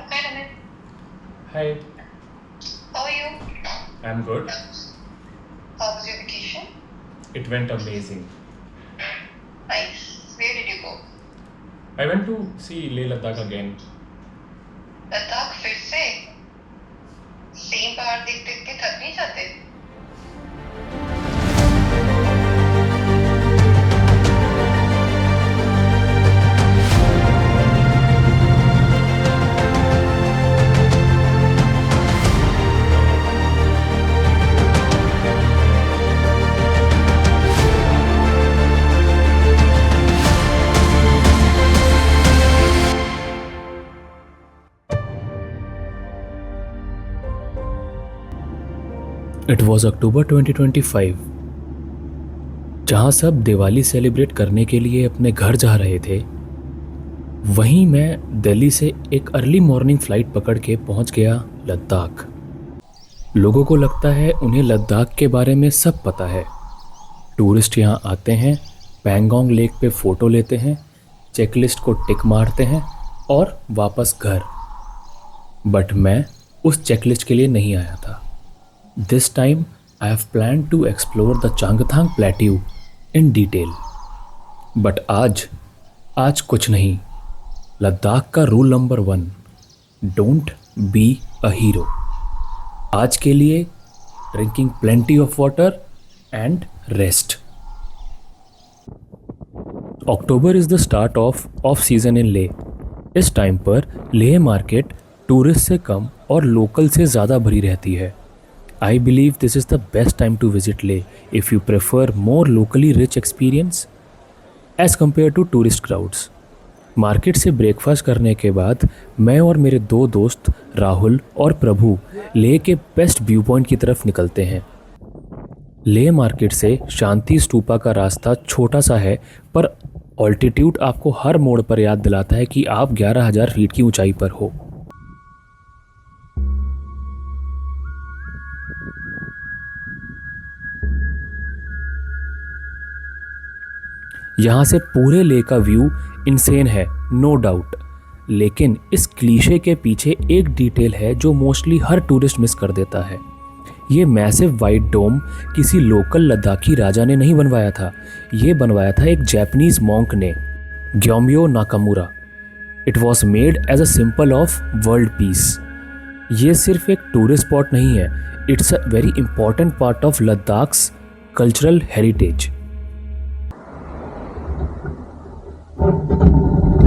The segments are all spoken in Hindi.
Hi, Ramit. Hi, How are you? I'm good. How was your vacation? It went amazing. Nice. Where did you go? I went to see Leh Ladakh again. Ladakh फिर से सेम पहाड़ देख देख के थक नहीं जाते? इट वॉज अक्टूबर 2025। जहाँ सब दिवाली सेलिब्रेट करने के लिए अपने घर जा रहे थे, वहीं मैं दिल्ली से एक अर्ली मॉर्निंग फ़्लाइट पकड़ के पहुँच गया लद्दाख। लोगों को लगता है उन्हें लद्दाख के बारे में सब पता है। टूरिस्ट यहाँ आते हैं, पैंगोंग लेक पे फ़ोटो लेते हैं, चेकलिस्ट को टिक मारते हैं और वापस घर। बट मैं उस चेकलिस्ट के लिए नहीं आया था। This time I have planned to explore the Changthang Plateau in detail. But आज कुछ नहीं। लद्दाख का rule number 1, don't be a hero. आज के लिए drinking plenty of water and rest. October is the start of season in Leh. इस टाइम पर लेह मार्केट टूरिस्ट से कम और लोकल से ज़्यादा भरी रहती है। I believe this is the best time to visit Leh if you prefer more locally rich experience as compared to tourist crowds. Market से ब्रेकफास्ट करने के बाद मैं और मेरे 2 दोस्त राहुल और प्रभु लेह के बेस्ट व्यू पॉइंट की तरफ निकलते हैं। लेह मार्केट से शांति स्तूपा का रास्ता छोटा सा है, पर ऑल्टीट्यूड आपको हर मोड़ पर याद दिलाता है कि आप 11,000 फीट की ऊंचाई पर हो। यहाँ से पूरे लेक का व्यू इंसेन है, नो डाउट। लेकिन इस क्लीशे के पीछे एक डिटेल है जो मोस्टली हर टूरिस्ट मिस कर देता है। ये मैसिव वाइट डोम किसी लोकल लद्दाखी राजा ने नहीं बनवाया था। ये बनवाया था एक जापानीज मॉन्क ने, Gyomyo Nakamura. It was made as a symbol of world peace. ये सिर्फ एक टूरिस्ट स्पॉट नहीं है, it's a very important part of Ladakh's cultural heritage.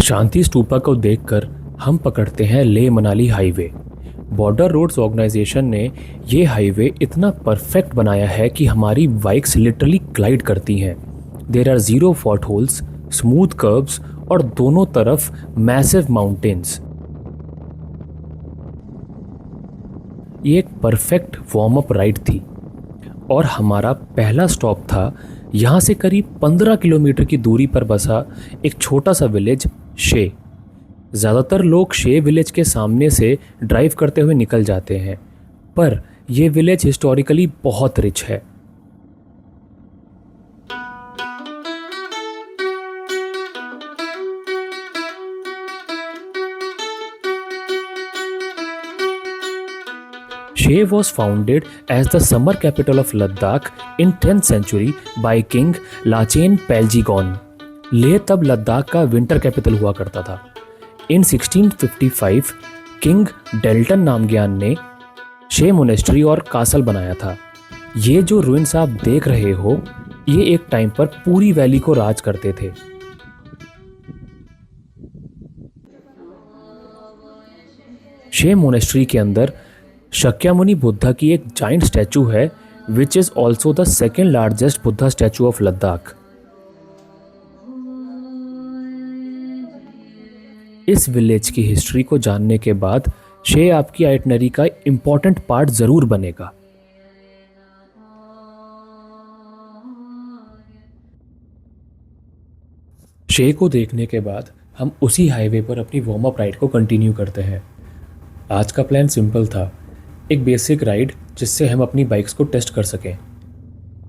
Shanti Stupa को देखकर हम पकड़ते हैं Leh Manali highway. Border roads organisation ने ये हाईवे इतना परफेक्ट बनाया है कि हमारी बाइक्स लिटरली ग्लाइड करती हैं। There are 0 potholes, smooth curves और दोनों तरफ मैसिव माउंटेन्स। ये एक परफेक्ट वार्म अप राइड थी और हमारा पहला स्टॉप था यहाँ से करीब 15 किलोमीटर की दूरी पर बसा एक छोटा सा विलेज शे। ज़्यादातर लोग शे विलेज के सामने से ड्राइव करते हुए निकल जाते हैं, पर यह विलेज हिस्टोरिकली बहुत रिच है। Shey was founded as the summer capital of Ladakh in 10th century by King Lachen Peljigon. Leh तब लद्दाख का विंटर कैपिटल हुआ करता था। इन 1655 किंग डेल्टन नामग्याल ने शे मोनेस्ट्री और कासल बनाया था। ये जो रुइंस आप देख रहे हो, ये एक टाइम पर पूरी वैली को राज करते थे। शे मोनेस्ट्री के अंदर शक्यामुनि बुद्धा की एक जाइंट स्टैचू है, which is also the second largest Buddha statue of Ladakh. इस विलेज की हिस्ट्री को जानने के बाद शे आपकी आइटनरी का इंपॉर्टेंट पार्ट जरूर बनेगा। शे को देखने के बाद हम उसी हाईवे पर अपनी वार्म अप राइड को कंटिन्यू करते हैं। आज का प्लान सिंपल था, एक बेसिक राइड जिससे हम अपनी बाइक्स को टेस्ट कर सकें।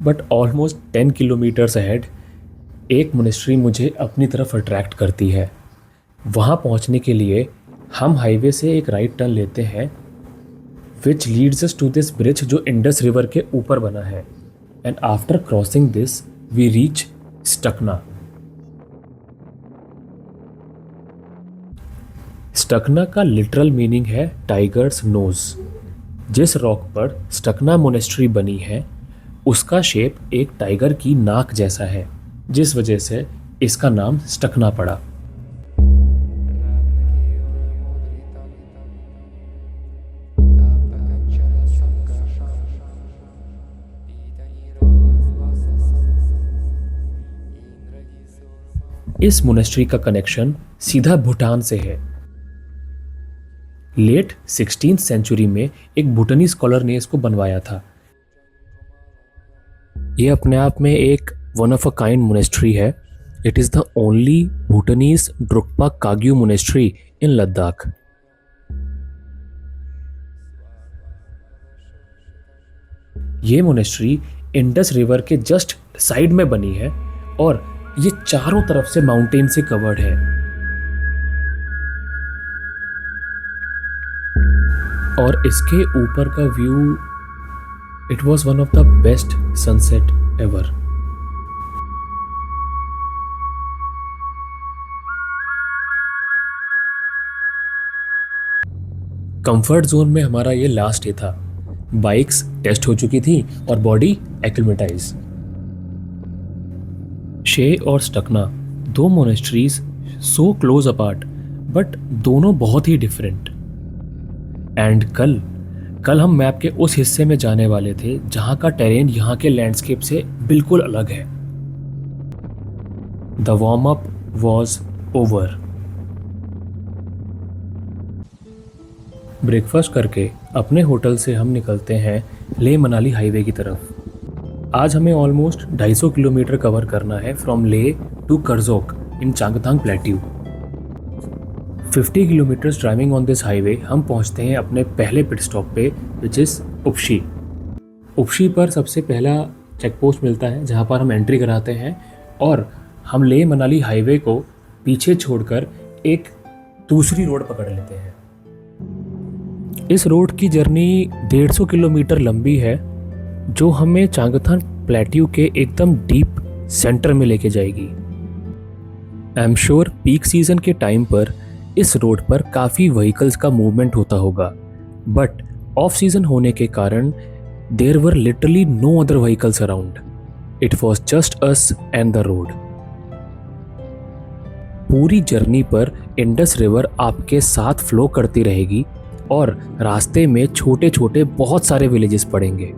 बट ऑलमोस्ट 10 किलोमीटर्स अहेड एक मोनेस्ट्री मुझे अपनी तरफ अट्रैक्ट करती है। वहाँ पहुँचने के लिए हम हाईवे से एक राइट टर्न लेते हैं which leads us to this bridge जो इंडस रिवर के ऊपर बना है, and after crossing this we reach Stakna. Stakna का लिटरल मीनिंग है टाइगर्स नोज। जिस रॉक पर स्टकना मोनेस्ट्री बनी है उसका शेप एक टाइगर की नाक जैसा है, जिस वजह से इसका नाम स्टकना पड़ा। इस मोनेस्ट्री का कनेक्शन सीधा भूटान से है। लेट 16th सेंचुरी में एक भूटानी स्कॉलर ने इसको बनवाया था। यह अपने आप में एक one of a kind monastery है। It is the only Bhutanese Drukpa Kagyu monastery in Ladakh. ये मोनेस्ट्री इंडस रिवर के जस्ट साइड में बनी है और ये चारों तरफ से माउंटेन से कवर्ड है। और इसके ऊपर का view, it was one of the best sunset ever. Comfort zone में हमारा ये लास्ट डे था। बाइक्स टेस्ट हो चुकी थी और बॉडी एक्लिमेटाइज। शे और स्टकना दो monasteries so close apart, but दोनों बहुत ही डिफरेंट। एंड कल हम मैप के उस हिस्से में जाने वाले थे जहां का टेरेन यहाँ के लैंडस्केप से बिल्कुल अलग है। The warm up was over. Breakfast करके अपने होटल से हम निकलते हैं लेह मनाली हाईवे की तरफ। आज हमें ऑलमोस्ट 250 किलोमीटर कवर करना है from Leh to Karzok in Changthang plateau. 50 kilometres driving on this highway हम पहुंचते हैं अपने पहले पिट स्टॉप पे, विच इज़ उपशी। उपशी पर सबसे पहला चेक पोस्ट मिलता है जहां पर हम एंट्री कराते हैं और हम लेह मनाली हाईवे को पीछे छोड़कर एक दूसरी रोड पकड़ लेते हैं। इस रोड की जर्नी 150 किलोमीटर लंबी है जो हमें चांगथांग प्लेट्यू के एकदम डीप सेंटर में लेके जाएगी। I am sure peak season के टाइम पर इस रोड पर काफ़ी व्हीकल्स का मूवमेंट होता होगा, बट ऑफ सीजन होने के कारण there were literally no other vehicles around. It was just us and the road. पूरी जर्नी पर इंडस रिवर आपके साथ फ्लो करती रहेगी और रास्ते में छोटे छोटे बहुत सारे विलेजेस पड़ेंगे।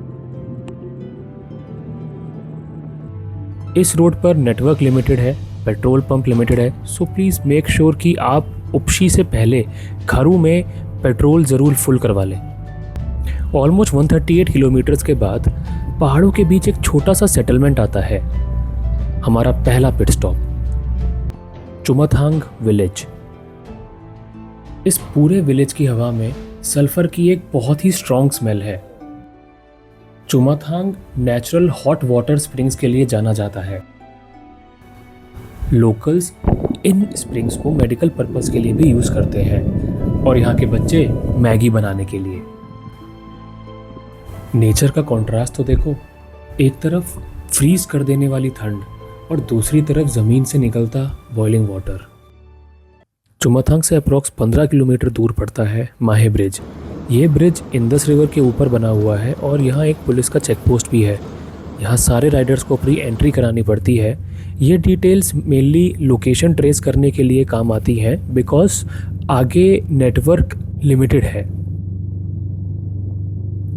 इस रोड पर नेटवर्क लिमिटेड है, पेट्रोल पंप लिमिटेड है, सो प्लीज़ मेक श्योर कि आप उपशी से पहले खारू में पेट्रोल ज़रूर फुल करवा लें। ऑलमोस्ट 138 किलोमीटर्स के बाद पहाड़ों के बीच एक छोटा सा सेटलमेंट आता है, हमारा पहला पिट स्टॉप, चुमाथांग विलेज। इस पूरे विलेज की हवा में सल्फर की एक बहुत ही स्ट्रॉन्ग स्मेल है। Chumathang natural hot water springs के लिए जाना जाता है। लोकल्स इन स्प्रिंग्स को मेडिकल पर्पस के लिए भी यूज़ करते हैं और यहाँ के बच्चे मैगी बनाने के लिए। नेचर का कॉन्ट्रास्ट तो देखो, एक तरफ फ्रीज कर देने वाली ठंड और दूसरी तरफ ज़मीन से निकलता बॉइलिंग वाटर। चुमाथांग से अप्रॉक्स 15 किलोमीटर दूर पड़ता है माहे ब्रिज। ये ब्रिज इंडस रिवर के ऊपर बना हुआ है और यहाँ एक पुलिस का चेक पोस्ट भी है। यहाँ सारे राइडर्स को प्री एंट्री करानी पड़ती है। ये डिटेल्स मेनली लोकेशन ट्रेस करने के लिए काम आती हैं बिकॉज आगे नेटवर्क लिमिटेड है।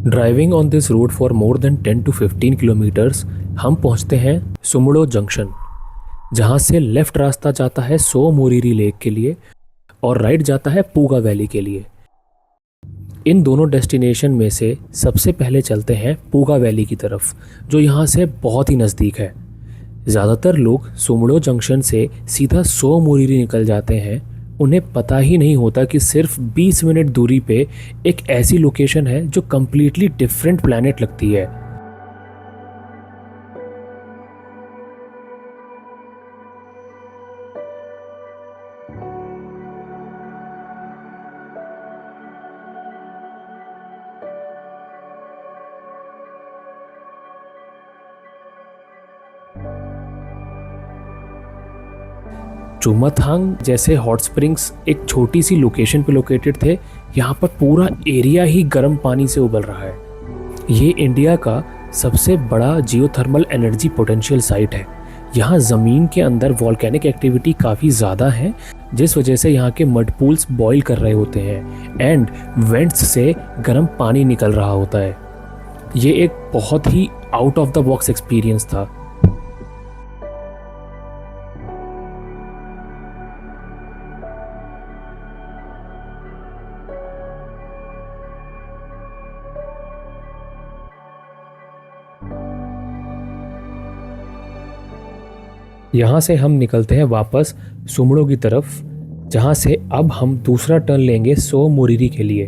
Driving on this road for more than 10 to 15 kilometres हम पहुँचते हैं सुमुड़ो जंक्शन, जहाँ से लेफ्ट रास्ता जाता है सो मोरीरी लेक के लिए और राइट जाता है पूगा वैली के लिए। इन दोनों डेस्टिनेशन में से सबसे पहले चलते हैं पूगा वैली की तरफ, जो यहाँ से बहुत ही नज़दीक है। ज़्यादातर लोग सुमुड़ो जंक्शन से सीधा सो मोरीरी निकल जाते हैं। उन्हें पता ही नहीं होता कि सिर्फ 20 मिनट दूरी पे एक ऐसी लोकेशन है जो कम्प्लीटली डिफरेंट प्लैनेट लगती है। चुमाथांग जैसे हॉट स्प्रिंग्स एक छोटी सी लोकेशन पे लोकेटेड थे। यहाँ पर पूरा एरिया ही गर्म पानी से उबल रहा है। ये इंडिया का सबसे बड़ा जियोथर्मल एनर्जी पोटेंशियल साइट है। यहाँ ज़मीन के अंदर वॉल्केनिक एक्टिविटी काफ़ी ज़्यादा है, जिस वजह से यहाँ के मड पूल्स बॉयल कर रहे होते हैं एंड वेंट्स से गर्म पानी निकल रहा होता है। ये एक बहुत ही out of the box experience था। यहाँ से हम निकलते हैं वापस सुमड़ो की तरफ, जहाँ से अब हम दूसरा टर्न लेंगे सो मोरिरी के लिए।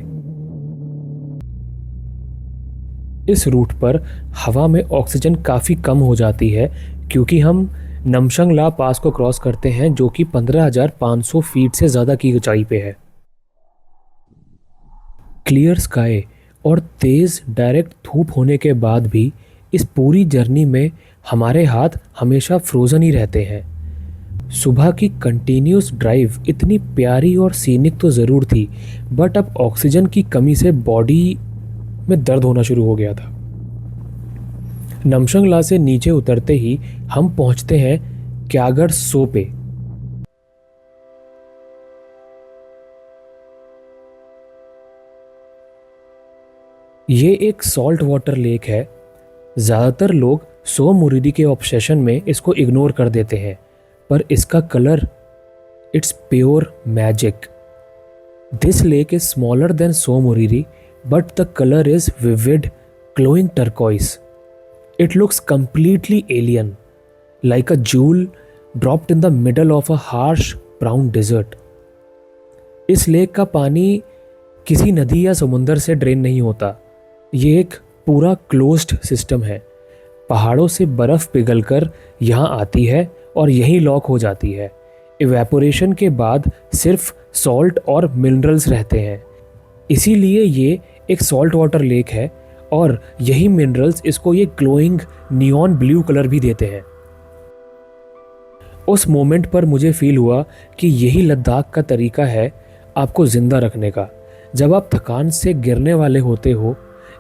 इस रूट पर हवा में ऑक्सीजन काफ़ी कम हो जाती है क्योंकि हम नमशंगला पास को क्रॉस करते हैं, जो कि 15,500 फीट से ज़्यादा की ऊंचाई पे है। क्लियर स्काई और तेज़ डायरेक्ट धूप होने के बाद भी इस पूरी जर्नी में हमारे हाथ हमेशा फ्रोज़न ही रहते हैं। सुबह की कंटिन्यूस ड्राइव इतनी प्यारी और सीनिक तो ज़रूर थी, बट अब ऑक्सीजन की कमी से बॉडी में दर्द होना शुरू हो गया था। नमशंगला से नीचे उतरते ही हम पहुंचते हैं क्यागर सो पे। ये एक सॉल्ट वाटर लेक है। ज़्यादातर लोग सो मोरिरी के ऑब्सेशन में इसको इग्नोर कर देते हैं, पर इसका colour, it's pure magic. This lake is smaller than Tso Moriri, but the colour is vivid, glowing turquoise. It looks completely alien, like a jewel dropped in the middle of a harsh brown desert. इस लेक का पानी किसी नदी या समुंदर से ड्रेन नहीं होता। ये एक पूरा क्लोज्ड सिस्टम है। पहाड़ों से बर्फ़ पिघलकर यहाँ आती है और यहीं लॉक हो जाती है। इवेपोरेशन के बाद सिर्फ सॉल्ट और मिनरल्स रहते हैं, इसीलिए ये एक सॉल्ट वाटर लेक है और यही मिनरल्स इसको ये ग्लोइंग नियॉन ब्लू कलर भी देते हैं। उस मोमेंट पर मुझे फील हुआ कि यही लद्दाख का तरीका है आपको ज़िंदा रखने का। जब आप थकान से गिरने वाले होते हो,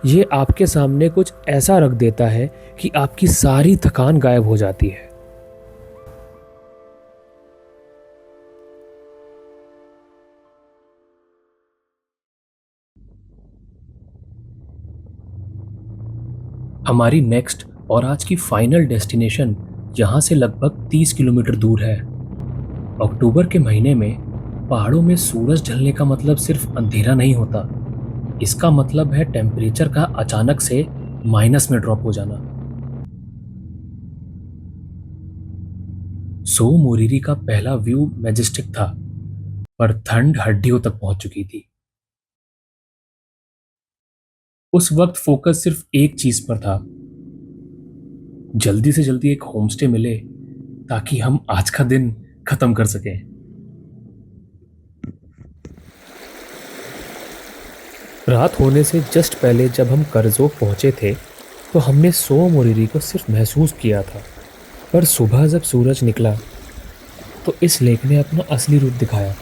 ये आपके सामने कुछ ऐसा रख देता है कि आपकी सारी थकान गायब हो जाती है। हमारी नेक्स्ट और आज की फाइनल डेस्टिनेशन यहाँ से लगभग 30 किलोमीटर दूर है। अक्टूबर के महीने में पहाड़ों में सूरज ढलने का मतलब सिर्फ अंधेरा नहीं होता, इसका मतलब है टेम्परेचर का अचानक से माइनस में ड्रॉप हो जाना। सो मोरिरी का पहला व्यू मैजेस्टिक था, पर ठंड हड्डियों तक पहुंच चुकी थी। उस वक्त फोकस सिर्फ एक चीज पर था, जल्दी से जल्दी एक होमस्टे मिले ताकि हम आज का दिन खत्म कर सकें। रात होने से जस्ट पहले जब हम करजोक पहुंचे थे तो हमने सो मोरिरी को सिर्फ महसूस किया था, पर सुबह जब सूरज निकला तो इस लेक ने अपना असली रूप दिखाया।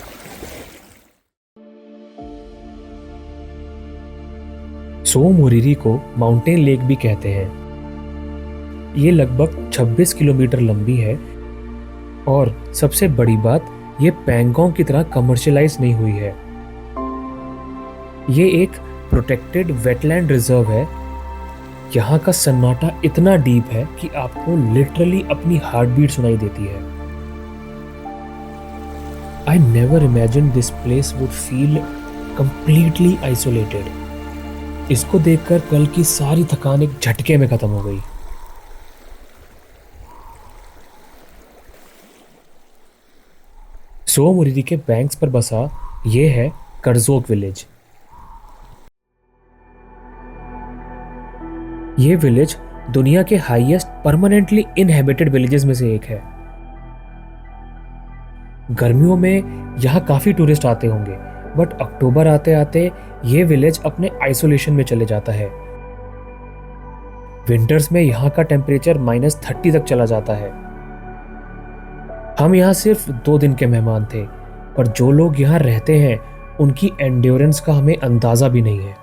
सो मोरिरी को माउंटेन लेक भी कहते हैं। ये लगभग 26 किलोमीटर लंबी है और सबसे बड़ी बात, ये पैंगोंग की तरह कमर्शियलाइज नहीं हुई है। ये एक प्रोटेक्टेड वेटलैंड रिजर्व है। यहाँ का सन्नाटा इतना डीप है कि आपको लिटरली अपनी हार्ट बीट सुनाई देती है। I never imagine this place would feel completely isolated. इसको देखकर कल की सारी थकान एक झटके में खत्म हो गई। सो मोरिरी के बैंक्स पर बसा ये है करजोक विलेज। ये विलेज दुनिया के हाईएस्ट परमानेंटली इनहेबिटेड विलेजेस में से एक है। गर्मियों में यहाँ काफी टूरिस्ट आते होंगे, बट अक्टूबर आते आते ये विलेज अपने आइसोलेशन में चले जाता है। विंटर्स में यहाँ का टेम्परेचर -30 तक चला जाता है। हम यहाँ सिर्फ 2 दिन के मेहमान थे, पर जो लोग यहाँ रहते हैं उनकी एंड्योरेंस का हमें अंदाजा भी नहीं है।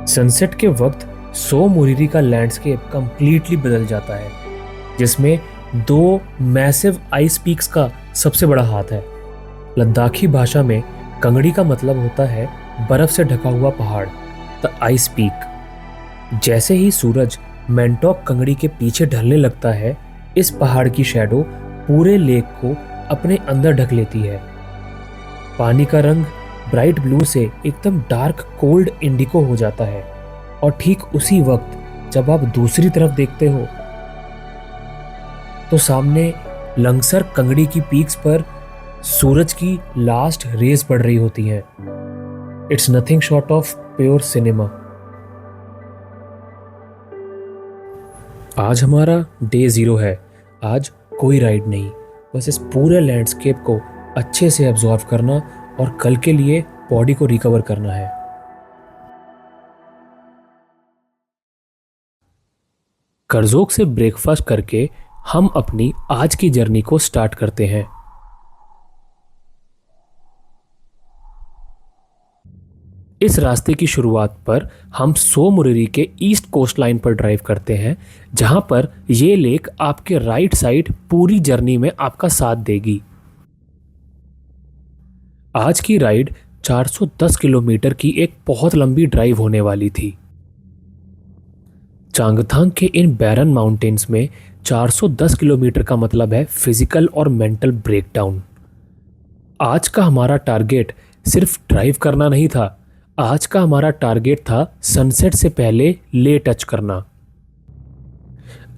सनसेट के वक्त सो मोरिरी का लैंडस्केप कंप्लीटली बदल जाता है, जिसमें 2 मैसिव आइस पीक्स का सबसे बड़ा हाथ है। लद्दाखी भाषा में कंगड़ी का मतलब होता है बर्फ से ढका हुआ पहाड़, द आइस पीक। जैसे ही सूरज मैंटॉक कंगड़ी के पीछे ढलने लगता है, इस पहाड़ की शैडो पूरे लेक को अपने अंदर ढक लेती है। पानी का रंग ब्राइट ब्लू से एकदम डार्क कोल्ड इंडिको हो जाता है, और ठीक उसी वक्त जब आप दूसरी तरफ देखते हो तो सामने लंगसर कंगड़ी की पीक्स पर सूरज की लास्ट रेज पड़ रही होती हैं। It's nothing short of pure cinema. आज हमारा डे 0 है। आज कोई राइड नहीं, बस इस पूरे लैंडस्केप को अच्छे से एब्जॉर्व करना और कल के लिए बॉडी को रिकवर करना है। करजोक से ब्रेकफास्ट करके हम अपनी आज की जर्नी को स्टार्ट करते हैं। इस रास्ते की शुरुआत पर हम सो मोरिरी के ईस्ट कोस्ट लाइन पर ड्राइव करते हैं, जहां पर यह लेक आपके राइट साइड पूरी जर्नी में आपका साथ देगी। आज की राइड 410 किलोमीटर की एक बहुत लंबी ड्राइव होने वाली थी। चांगथांग के इन बैरन माउंटेन्स में 410 किलोमीटर का मतलब है फिजिकल और मेंटल ब्रेकडाउन। आज का हमारा टारगेट सिर्फ ड्राइव करना नहीं था, आज का हमारा टारगेट था सनसेट से पहले ले टच करना।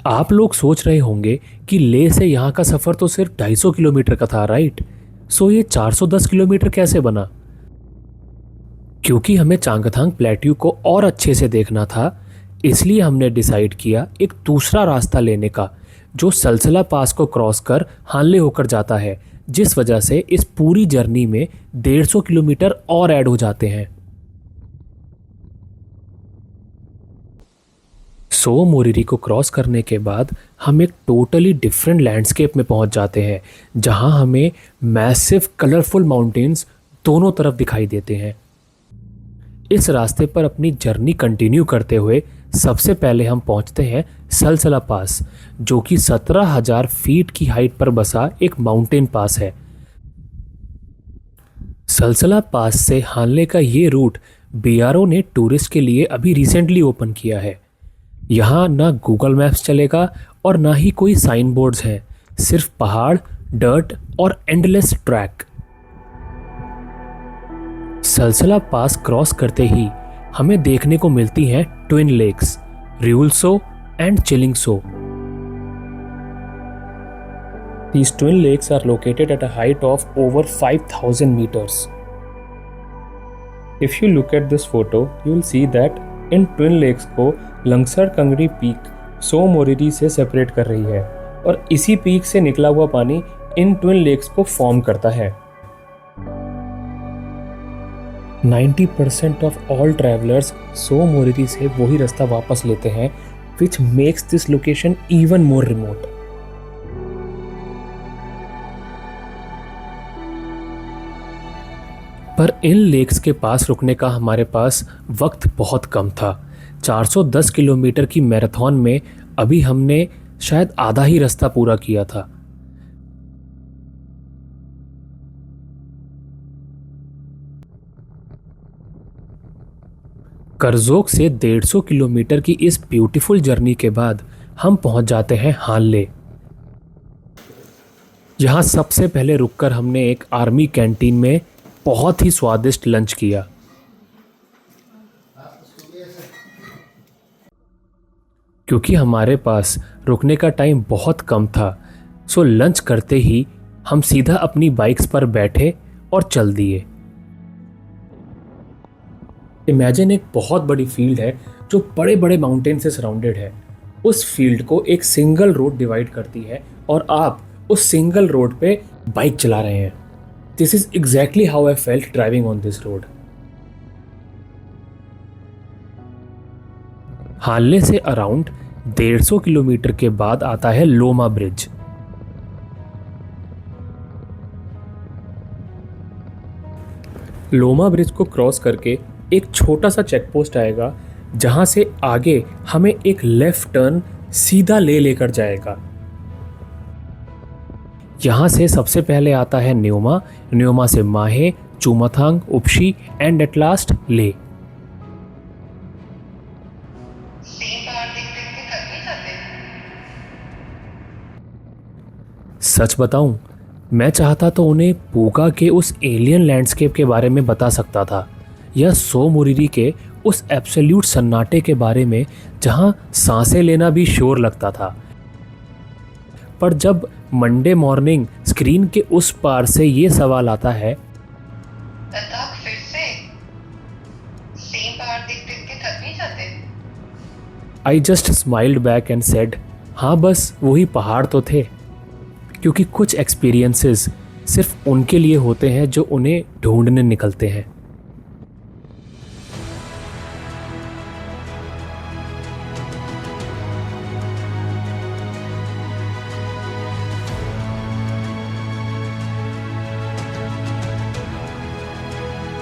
आप लोग सोच रहे होंगे कि ले से यहाँ का सफ़र तो सिर्फ 250 किलोमीटर का था, राइट? सो ये 410 किलोमीटर कैसे बना? क्योंकि हमें चांगथांग प्लेट्यू को और अच्छे से देखना था, इसलिए हमने डिसाइड किया एक दूसरा रास्ता लेने का, जो सलसला पास को क्रॉस कर हानले होकर जाता है, जिस वजह से इस पूरी जर्नी में 150 किलोमीटर और ऐड हो जाते हैं। सो मोरिरी को क्रॉस करने के बाद हम एक टोटली डिफरेंट लैंडस्केप में पहुंच जाते हैं, जहां हमें मैसिव कलरफुल माउंटेन्स दोनों तरफ दिखाई देते हैं। इस रास्ते पर अपनी जर्नी कंटिन्यू करते हुए सबसे पहले हम पहुंचते हैं सलसला पास, जो कि 17,000 फीट की हाइट पर बसा एक माउंटेन पास है। सलसला पास से हानले का ये रूट बीआरओ ने टूरिस्ट के लिए अभी रिसेंटली ओपन किया है। यहाँ ना गूगल मैप्स चलेगा और ना ही कोई साइन बोर्ड्स हैं, सिर्फ पहाड़, डर्ट और endless track. Salsala pass cross करते ही हमें देखने को मिलती हैं twin lakes, Riulso and Chilingso. These twin lakes are located at a height of over 5,000 meters. If you look at this photo, you will see that इन ट्विन लेक्स को लंगसर कंगड़ी पीक सो मोरिरी से सेपरेट कर रही है, और इसी पीक से निकला हुआ पानी इन ट्विन लेक्स को फॉर्म करता है। 90% ऑफ ऑल ट्रैवलर्स सो मोरिरी से वही रास्ता वापस लेते हैं, which makes this location even more remote. पर इन लेक्स के पास रुकने का हमारे पास वक्त बहुत कम था। 410 किलोमीटर की मैराथन में अभी हमने शायद आधा ही रास्ता पूरा किया था। करजोक से 150 किलोमीटर की इस ब्यूटीफुल जर्नी के बाद हम पहुंच जाते हैं हानले। यहाँ सबसे पहले रुककर हमने एक आर्मी कैंटीन में बहुत ही स्वादिष्ट लंच किया। क्योंकि हमारे पास रुकने का टाइम बहुत कम था, सो लंच करते ही हम सीधा अपनी बाइक्स पर बैठे और चल दिए। इमेजिन एक बहुत बड़ी फील्ड है जो बड़े बड़े माउंटेन से सराउंडेड है। उस फील्ड को एक सिंगल रोड डिवाइड करती है और आप उस सिंगल रोड पे बाइक चला रहे हैं। This is exactly how I felt driving on this road. Hanle से अराउंड 150 किलोमीटर के बाद आता है लोमा ब्रिज। लोमा ब्रिज को क्रॉस करके एक छोटा सा चेक पोस्ट आएगा जहाँ से आगे हमें एक लेफ्ट टर्न सीधा लेकर जाएगा। यहाँ से सबसे पहले आता है न्योमा, न्योमा से माहे, Chungthang, Upshi and at last ले। सेम पहाड़ देख देख के थक नहीं जाते? सच बताऊं, मैं चाहता तो उन्हें पूगा के उस एलियन लैंडस्केप के बारे में बता सकता था या सो मुरिरी के उस एब्सोल्यूट सन्नाटे के बारे में जहां सांसें लेना भी शोर लगता था। पर जब मंडे मॉर्निंग स्क्रीन के उस पार से ये सवाल आता है, लद्दाख फिर से सेम पहाड़ देख देख के थक नहीं जाते? I just smiled back and said, हाँ बस वही पहाड़ तो थे। क्योंकि कुछ एक्सपीरियंसेस सिर्फ उनके लिए होते हैं जो उन्हें ढूंढने निकलते हैं।